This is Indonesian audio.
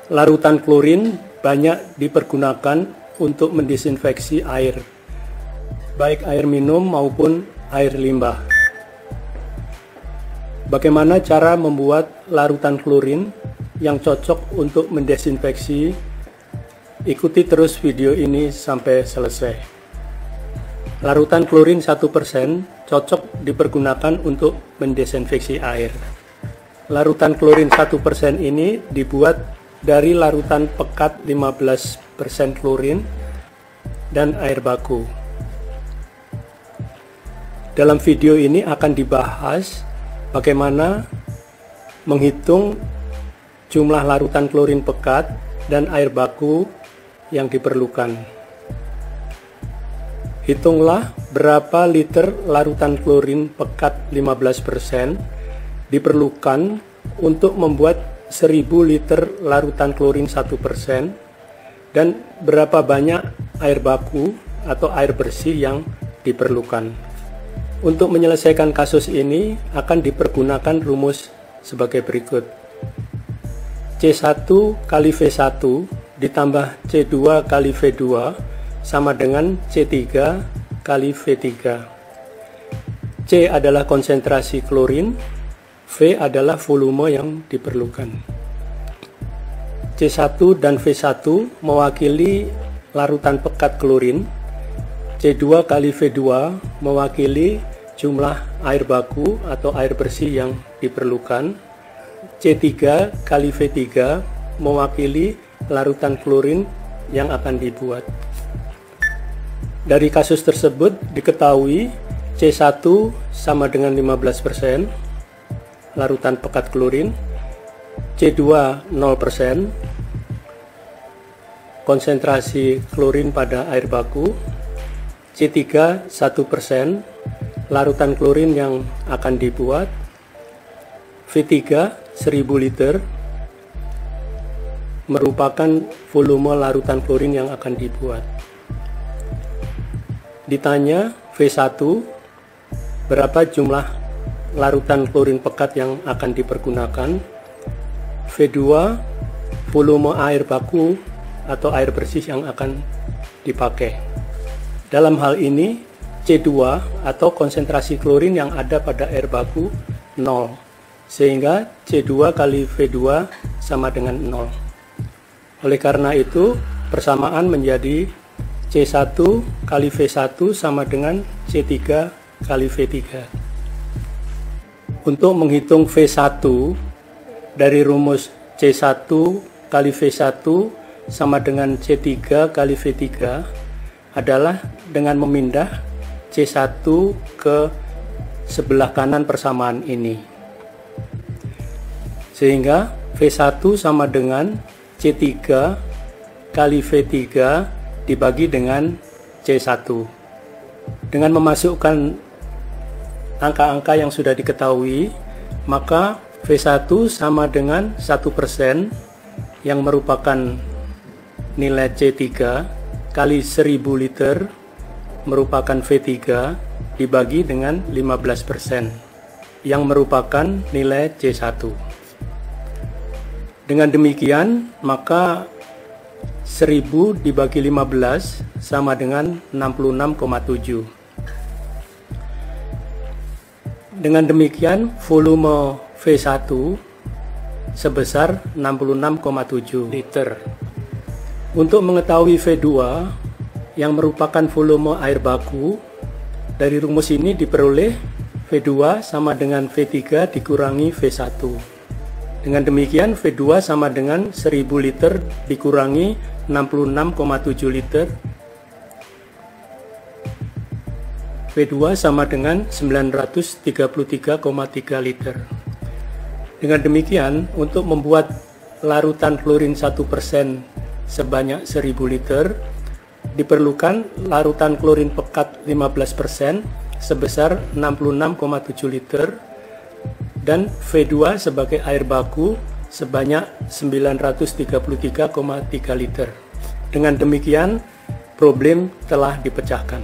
larutan klorin banyak dipergunakan untuk mendesinfeksi air, baik air minum maupun air limbah. Bagaimana cara membuat larutan klorin yang cocok untuk mendesinfeksi? Ikuti terus video ini sampai selesai. Larutan klorin 1% cocok dipergunakan untuk mendesinfeksi air. Larutan klorin 1% ini dibuat dari larutan pekat 15% klorin dan air baku. Dalam video ini akan dibahas bagaimana menghitung jumlah larutan klorin pekat dan air baku yang diperlukan. Hitunglah berapa liter larutan klorin pekat 15% diperlukan untuk membuat 1000 liter larutan klorin 1% dan berapa banyak air baku atau air bersih yang diperlukan. Untuk menyelesaikan kasus ini akan dipergunakan rumus sebagai berikut. C1 kali V1 ditambah C2 kali V2 sama dengan C3 kali V3. C adalah konsentrasi klorin, V adalah volume yang diperlukan. C1 dan V1 mewakili larutan pekat klorin, C2 kali V2 mewakili jumlah air baku atau air bersih yang diperlukan, C3 kali V3 mewakili larutan klorin yang akan dibuat. Dari kasus tersebut diketahui C1 sama dengan 15% larutan pekat klorin, C2 0% konsentrasi klorin pada air baku, C3 1% larutan klorin yang akan dibuat, V3 1000 liter merupakan volume larutan klorin yang akan dibuat. Ditanya V1 berapa jumlah larutan klorin pekat yang akan dipergunakan, V2 volume air baku atau air bersih yang akan dipakai. Dalam hal ini C2 atau konsentrasi klorin yang ada pada air baku 0, sehingga C2 kali V2 sama dengan 0. Oleh karena itu, persamaan menjadi C1 kali V1 sama dengan C3 kali V3. Untuk menghitung V1 dari rumus C1 kali V1 sama dengan C3 kali V3 adalah dengan memindah C1 ke sebelah kanan persamaan ini. Sehingga V1 sama dengan C3 kali V3 dibagi dengan C1. Dengan memasukkan angka-angka yang sudah diketahui, maka V1 sama dengan 1% yang merupakan nilai C3 kali 1000 liter merupakan V3 dibagi dengan 15% yang merupakan nilai C1. Dengan demikian, maka 1000 dibagi 15 sama dengan 66,7. Dengan demikian, volume V1 sebesar 66,7 liter. Untuk mengetahui V2 yang merupakan volume air baku, dari rumus ini diperoleh V2 sama dengan V3 dikurangi V1. Dengan demikian, V2 sama dengan 1000 liter dikurangi 66,7 liter. V2 sama dengan 933,3 liter. Dengan demikian, untuk membuat larutan klorin 1% sebanyak 1000 liter, diperlukan larutan klorin pekat 15% sebesar 66,7 liter, dan V2 sebagai air baku sebanyak 933,3 liter. Dengan demikian, problem telah dipecahkan.